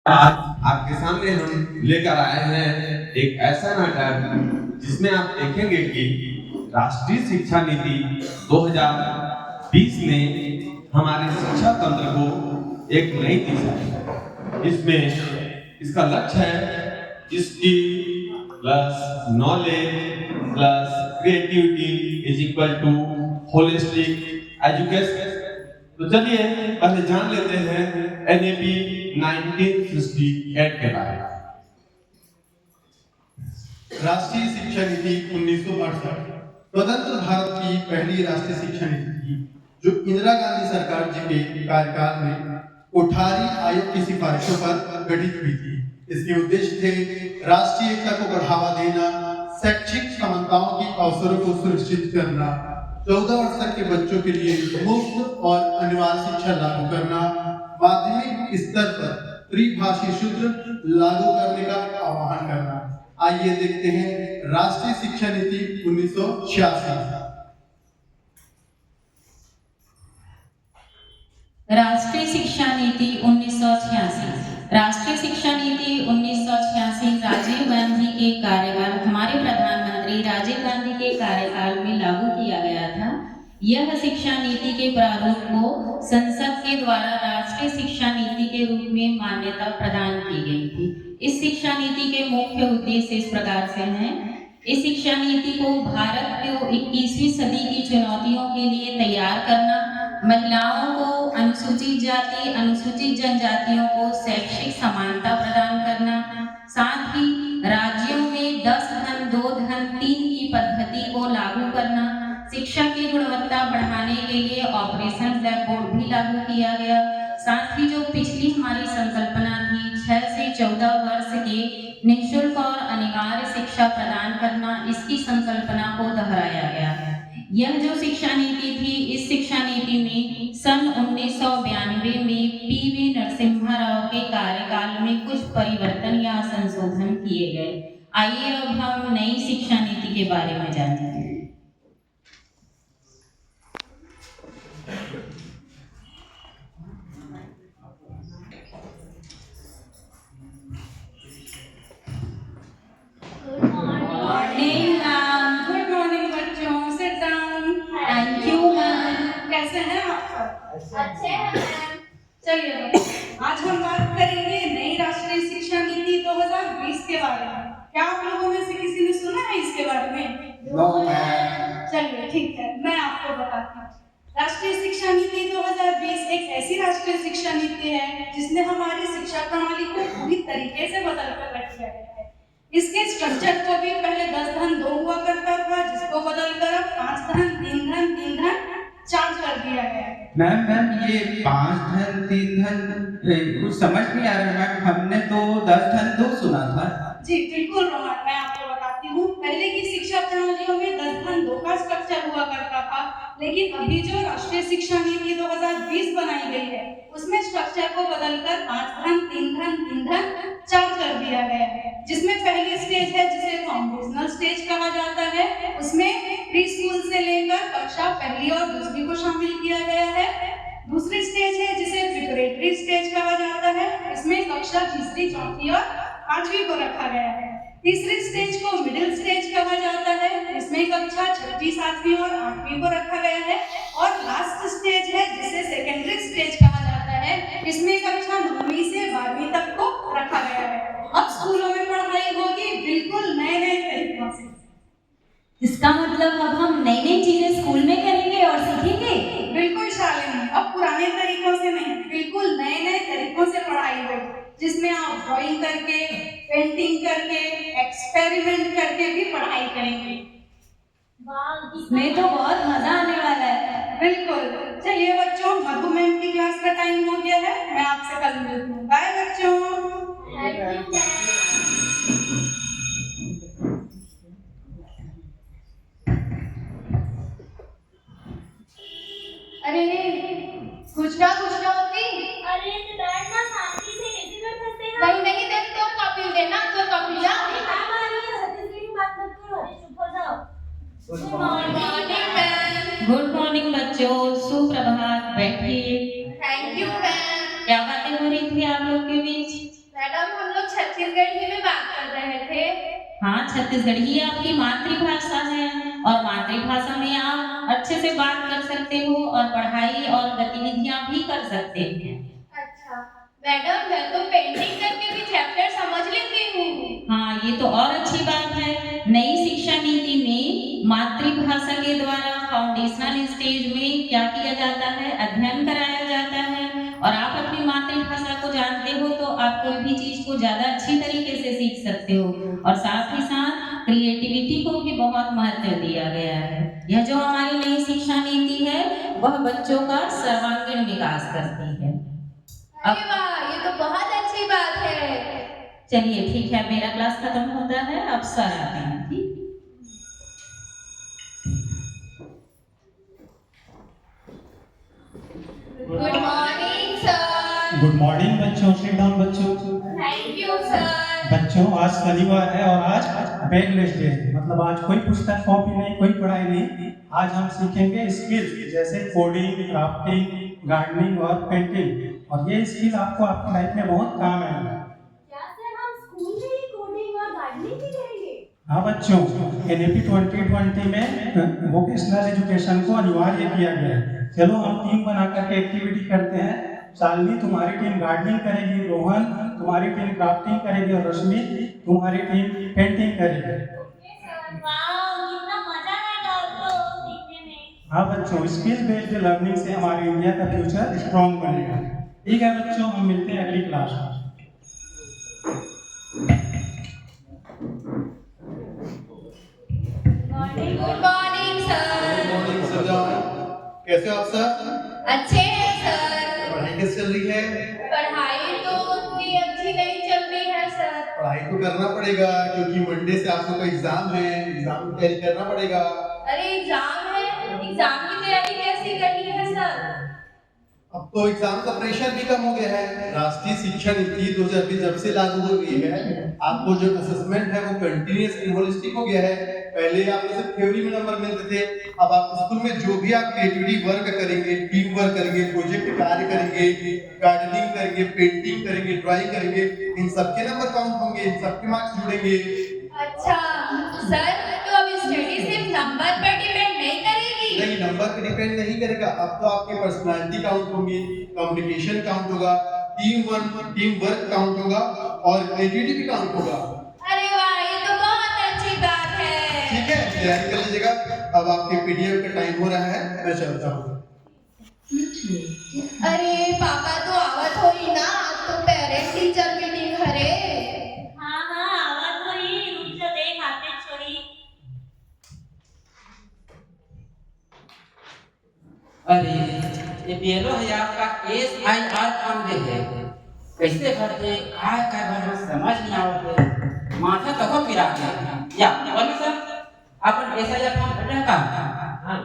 आज आपके सामने हम लेकर आए हैं एक ऐसा नाटक जिसमें आप देखेंगे कि राष्ट्रीय शिक्षा नीति 2020 ने हमारे शिक्षा तंत्र को एक नई दिशा दी। इसमें इसका लक्ष्य है skill plus knowledge plus creativity is equal to holistic education. तो चलिए पहले जान लेते हैं एनएपी 1968 के बारे में। राष्ट्रीय शिक्षा नीति 1968 स्वतंत्र भारत की पहली राष्ट्रीय शिक्षा नीति थी, जो इंदिरा गांधी सरकार जी के कार्यकाल में कोठारी आयोग की सिफारिशों पर गठित हुई थी। इसके उद्देश्य थे राष्ट्रीय एकता को बढ़ावा देना, शैक्षिक समानताओं की अवसरों को सुनिश्चित करना, 14 वर्ष तक के बच्चों के लिए मुफ्त और अनिवार्य शिक्षा लागू करना, माध्यमिक स्तर पर त्रिभाषी सूत्र लागू करने का आह्वान करना। आइए देखते हैं राष्ट्रीय शिक्षा नीति 1986। राष्ट्रीय शिक्षा नीति 1986। राष्ट्रीय शिक्षा नीति 1986 राजीव गांधी के कार्यकाल, हमारे प्रधानमंत्री राजीव गांधी के कार्यकाल में लागू किया गया था। यह शिक्षा नीति के प्रारूप को संसद के द्वारा राष्ट्रीय शिक्षा नीति के रूप में मान्यता प्रदान की गई थी। इस शिक्षा नीति के मुख्य उद्देश्य इस प्रकार से हैं। इस शिक्षा नीति को भारत को 21वीं सदी की चुनौतियों के लिए तैयार करना, महिलाओं को, अनुसूचित जाति अनुसूचित जनजातियों को शैक्षिक समानता प्रदान करना, साथ ही राज्यों में 10 धन 2 धन 3 की पद्धति को लागू करना, शिक्षा की गुणवत्ता बढ़ाने के लिए ऑपरेशन ब्लैक बोर्ड भी लागू किया गया। साथ ही जो पिछली हमारी संकल्पना थी 6 से 14 वर्ष के निःशुल्क और अनिवार्य शिक्षा प्रदान करना, इसकी संकल्पना को दोहराया गया। यह जो शिक्षा नीति थी, इस शिक्षा नीति में सन 1992 में पी.वी. नरसिम्हा राव के कार्यकाल में कुछ परिवर्तन या संशोधन किए गए। आइए अब हम नई शिक्षा नीति के बारे में जानते हैं। अच्छे हैं मैम। चलिए आज हम बात करेंगे नई राष्ट्रीय शिक्षा नीति 2020 के बारे में। क्या आप लोगों में से किसी ने सुना है इसके बारे में? No ma'am. चलिए ठीक है, मैं आपको बताती हूँ। राष्ट्रीय शिक्षा नीति 2020 एक ऐसी राष्ट्रीय शिक्षा नीति है जिसने हमारी शिक्षा प्रणाली को पूरी तरीके से बदल कर रख दिया है। इसके स्ट्रक्चर को भी पहले 10 धन 2 हुआ करता था, जिसको बदलकर 5 धन 3 धन 3 धन 4 कर दिया गया है। मैम ये 5 धन 3 धन कुछ समझ नहीं आ रहा है मैम। हमने तो 10 धन 2 सुना था। जी बिल्कुल रोहन, मैं आपको बताती हूँ। पहले की शिक्षा प्रणालियों में 10 धन 2 का स्ट्रक्चर हुआ करता था, लेकिन अभी जो राष्ट्रीय शिक्षा नीति 2020 बनाई गई है, उसमें स्ट्रक्चर को बदलकर 5 धन 3 धन 3 धन 4 कर दिया गया है। जिसमें पहली स्टेज है जिसे फाउंडेशनल स्टेज कहा जाता है, उसमें प्री स्कूल से लेकर कक्षा पहली और दूसरी को शामिल किया गया है। दूसरी स्टेज है जिसे प्रिपरेटरी स्टेज कहा जाता है, इसमें कक्षा तीसरी चौथी और 5वीं को रखा गया है। तीसरी स्टेज को मिडिल स्टेज कहा जाता है, इसमें कक्षा 6वीं 7वीं और 8वीं को रखा गया है। और लास्ट स्टेज है जिसे सेकेंडरी स्टेज कहा जाता है, इसमें कक्षा 9वीं से 12वीं तक को रखा गया है। अब स्कूलों में पढ़ाई होगी बिल्कुल नए नए तरीकों से। इसका मतलब अब हम नई नई चीजें स्कूल में करेंगे और सीखेंगे। बिल्कुल शालिनी, अब पुराने तरीकों से नहीं, बिल्कुल नए नए तरीकों से पढ़ाई होगी, जिसमें आप ड्राइंग करके, पेंटिंग करके, एक्सपेरिमेंट करके भी पढ़ाई करेंगे। इसमें तो बहुत मजा आने वाला है। बिल्कुल। चलिए बच्चों, मधु मैम की क्लास का टाइम हो गया है, मैं आपसे कल मिलती हूँ। बाय बच्चों। अरे कुछ ना होती। अरे तो बैठना शांति से, कैसे कर सकते हैं? नहीं नहीं देख तो कॉपी देना, तो कॉपी ला। मैम आ रही है, हल्की सी बात मत करो। अरे चुप हो जाओ। Good morning ma'am. Good morning बच्चों, सुप्रभात। बैठिए। Thank you ma'am. क्या बातें हो रही थी आप लोग के बीच? मैडम हम लोग छत्तीसगढ़ी में बात कर रहे थे। हाँ, छत्तीसगढ़ी आपकी मातृभाषा है और मातृभाषा में आप अच्छे से बात कर सकते हो और पढ़ाई और गतिविधियां भी कर सकते हैं। अच्छा मैडम, मैं तो पेंटिंग करके भी चैप्टर समझ लेती हूँ। हाँ, ये तो और अच्छी बात है। नई शिक्षा नीति में मातृभाषा के द्वारा फाउंडेशनल स्टेज में क्या किया जाता है, अध्ययन कराया जाता है और आप अपनी मातृभाषा को जानते हो तो आप कोई भी चीज को ज्यादा अच्छी तरीके से सीख सकते हो और साथ ही साथ क्रिएटिविटी को भी बहुत महत्व दिया गया है। यह जो हमारी नई शिक्षा नीति है वह बच्चों का सर्वांगीण विकास करती है। अरे वाह, ये तो बहुत अच्छी बात है। चलिए ठीक है, मेरा क्लास खत्म होता है, अब सर आते हैं। ठीक, good morning sir. Good morning बच्चों, सिट डाउन बच्चों। Thank you sir. बच्चों आज शनिवार है और आज बैकलेस डे है, मतलब आज कोई पुस्तक कॉपी नहीं, कोई पढ़ाई नहीं। आज हम सीखेंगे स्किल्स जैसे कोडिंग, क्राफ्टिंग, गार्डनिंग और पेंटिंग, और ये स्किल आपको आपकी लाइफ में बहुत काम आएगा। क्या सर हम स्कूल में ही कोडिंग और गार्डनिंग भी करेंगे? हाँ बच्चों, NAP 2020 में वोकेशनल एजुकेशन को अनिवार्य किया गया है। चलो हम टीम बना करके एक्टिविटी करते हैं। शालिनी तुम्हारी टीम गार्डनिंग करेगी, रोहन तुम्हारी टीम क्राफ्टिंग करेगी और रश्मि तुम्हारी टीम पेंटिंग करेगी। वाओ, कितना मजा आएगा तो सीखने में। हाँ बच्चों, स्किल बेस्ड लर्निंग से हमारे इंडिया का फ्यूचर स्ट्रॉन्ग बनेगा। ठीक है बच्चों, हम मिलते हैं अगली क्लास में। Good morning sir. कैसे हो आप सर? अच्छे हैं सर। पढ़ाई कैसे चल रही है? पढ़ाई तो उतनी अच्छी नहीं चल रही है सर। पढ़ाई तो करना पड़ेगा क्योंकि मंडे से आप लोग का एग्जाम है, एग्जाम की तैयारी करना पड़ेगा। अरे एग्जाम है, एग्जाम की तैयारी कैसे करनी है सर? अब तो एग्जाम का प्रेशर भी कम हो गया है। राष्ट्रीय शिक्षा नीति 2020 जब से लागू हो गई है, आपको जो असेसमेंट है वो कंटिन्यूअस एंड होलिस्टिक हो गया है। पहले आपको सिर्फ थ्योरी में नंबर मिलते थे, अब आप स्कूल में जो भी आप क्रिएटिविटी वर्क करेंगे, टीम वर्क करेंगे, प्रोजेक्ट कार्य करेंगे, गार्डनिंग करेंगे, पेंटिंग करेंगे, ड्राइंग करेंगे, इन सबके नंबर काउंट होंगे, इन सबके मार्क्स जुड़ेंगे। अच्छा सर, तो अब स्टडी सिर्फ नंबर पर डिपेंड नहीं करेगी? नहीं, नंबर पे डिपेंड नहीं करेगा। अब तो आपके पर्सनालिटी काउंट होंगे, कम्युनिकेशन काउंट होगा, टीम वर्क काउंट होगा और क्रिएटिविटी भी काउंट होगा। अरे वाह, ये तो बहुत अच्छी बात है। ठीक है, तैयारी कर लीजिएगा। अब आपके PDF का टाइम हो रहा है, मैं चलता हूँ। अरे पापा तो आवत हो ही ना, आज तो पेरेंट टीचर मीटिंग हरे। हाँ हाँ, आवाज वही रुक जा, देख आते छोड़ी। अरे ये BLO है आपका SIR काम दे है, कैसे भरते काय भरना समझ नहीं आवत, माथा तको पिरा गया। या बोलो सर, अपन SIR काम भरने का? हाँ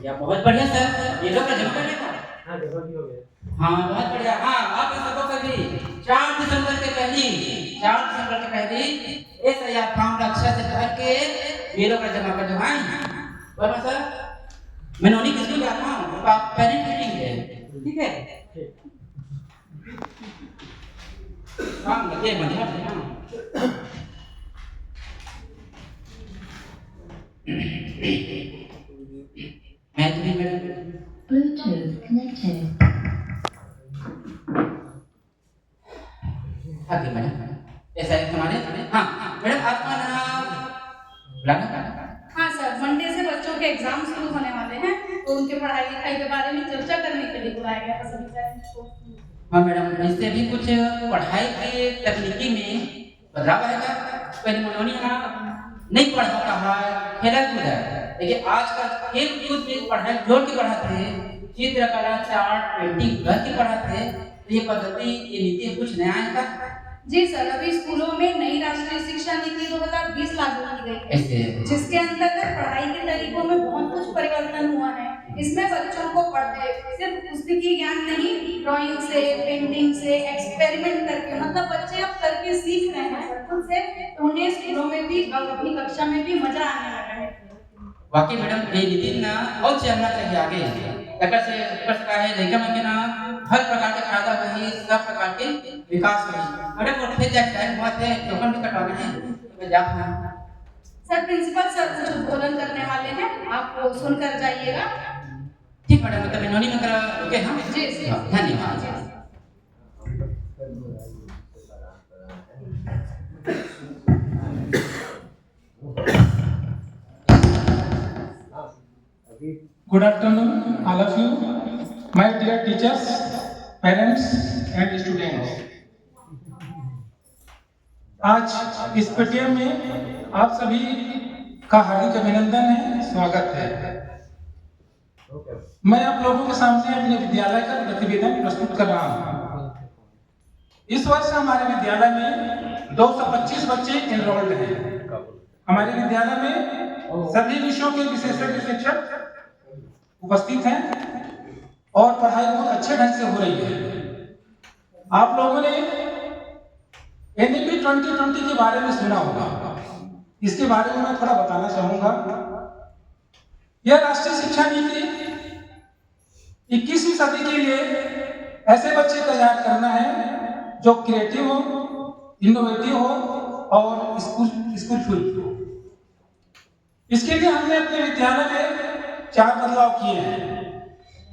या बहुत बढ़िया सर, ये लोग का जमा करने का? हाँ जमा भी हो गया। हाँ बहुत बढ़िया। हाँ आप सबको कभी 4 दिसंबर के पहले SIR फॉर्म रक्षा से भर के ये लोग का जमा कर दो। हाँ बोलो सर, मैं नोनी किसको जाता हूँ, आप पेरेंट मीटिंग है, ठीक है? काम लगे बढ़िया बढ़िया। मैं तुम्हें Bluetooth connected. आगे मैडम, ऐसा है तुम्हारे? हाँ मैडम, आपका नाम लगा? हाँ सर, मंडे से बच्चों के एग्जाम शुरू होने वाले हैं तो उनके पढ़ाई लिखाई के बारे में चर्चा करने के लिए बुलाया गया था सभी पेरेंट्स को। हाँ मैडम, इससे भी कुछ पढ़ाई के तकनीकी में बदलाव आएगा। पहले मनोनी नहीं पढ़ पाता है, खेला कूद है, लेकिन आजकल खेल कूद में पढ़ाई जोड़ के पढ़ाते हैं, चित्रकला, चार्ट, पेंटिंग घर के पढ़ाते हैं। तो ये पद्धति, ये नीति कुछ नया आएगा? जी सर, अभी स्कूलों में नई राष्ट्रीय शिक्षा नीति 2020 लागू की गई है, जिसके अंतर्गत पढ़ाई के तरीकों में बहुत कुछ परिवर्तन हुआ है। इसमें बच्चों को पढ़ते सिर्फ पुस्तकीय ज्ञान नहीं, ड्राइंग से, पेंटिंग से, एक्सपेरिमेंट करके, मतलब बच्चे अब करके सीख रहे हैं सर खुद से, तो उन्हें स्कूलों में भी अपनी कक्षा में भी मजा आने लगा है। वाकई मैडम, ये नीति ना और चलना चाहिए आगे। एकर से का है लइका मन के ना हर प्रकार के फायदा होई, सब प्रकार के विकास होई। मैडम और फिर जाके टाइम बहुत है, टोकन भी कटवाना है, मैं जाता हूं। सर प्रिंसिपल सर कुछ उद्बोधन करने वाले हैं, आप वो सुनकर जाइएगा। ठीक मैडम, मतलब मैं नोनी में कर ओके हाँ जी जी धन्यवाद। Good afternoon, all of you, my dear teachers, parents and students. आज इस पेटीएम में आप सभी का हार्दिक अभिनंदन है, स्वागत है। मैं आप लोगों के सामने अपने विद्यालय का प्रतिवेदन प्रस्तुत कर रहा हूँ। इस वर्ष हमारे विद्यालय में 225 बच्चे एनरोल्ड हैं। हमारे विद्यालय में सभी विषयों के विशेषज्ञ शिक्षक उपस्थित हैं और पढ़ाई बहुत अच्छे ढंग से हो रही है। आप लोगों ने एनईपी 2020 के बारे में सुना होगा, इसके बारे में मैं थोड़ा बताना चाहूंगा। यह राष्ट्रीय शिक्षा नीति 21वीं सदी के लिए ऐसे बच्चे तैयार करना है जो क्रिएटिव हो, इनोवेटिव हो और स्कूलफुल हो। इसके लिए हमने अपने विद्यालय में 4 बदलाव किए हैं।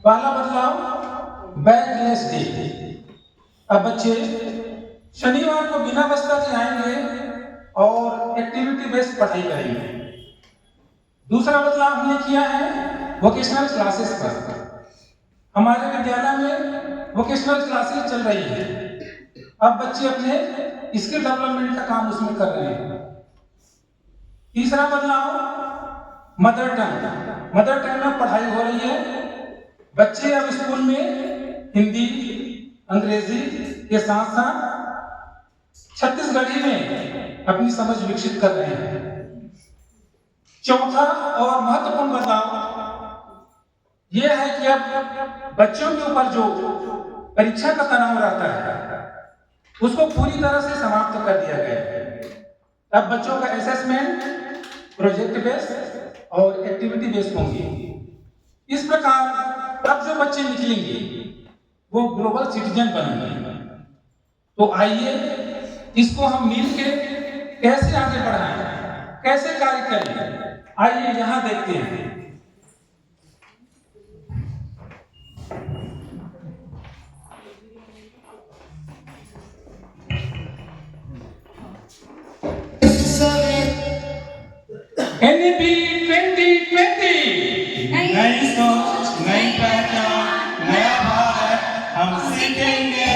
पहला बदलाव बैगलेस डे। अब बच्चे शनिवार को बिना बस्ता के आएंगे और एक्टिविटी बेस्ड पढ़ाई करेंगे। दूसरा बदलाव हमने किया है वोकेशनल क्लासेस पर। हमारे विद्यालय में वोकेशनल क्लासेस चल रही है। अब बच्चे अपने स्किल डेवलपमेंट का काम उसमें कर रहे हैं। तीसरा बदलाव मदर टंग में पढ़ाई हो रही है। बच्चे अब स्कूल में हिंदी, अंग्रेजी के साथ साथ छत्तीसगढ़ी में अपनी समझ विकसित कर रहे हैं। चौथा और महत्वपूर्ण बदलाव यह है कि अब बच्चों के ऊपर जो परीक्षा का तनाव रहता है उसको पूरी तरह से समाप्त कर दिया गया है। अब बच्चों का असेसमेंट प्रोजेक्ट बेस्ड और एक्टिविटी बेस्ड होंगे। इस प्रकार अब जो बच्चे निकलेंगे वो ग्लोबल सिटीजन बनेंगे। तो आइए इसको हम मिलके कैसे आगे बढ़ाएं, कैसे कार्य करें, आइए यहाँ देखते हैं। एनईपी 2020 नई सोच, नई पहचान, नया भारत, हम सीखेंगे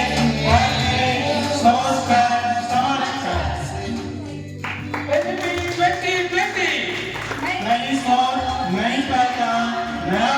पढ़ेंगे, सोचकर समझकर। एनईपी 2020 नई सोच, नई पहचान, नया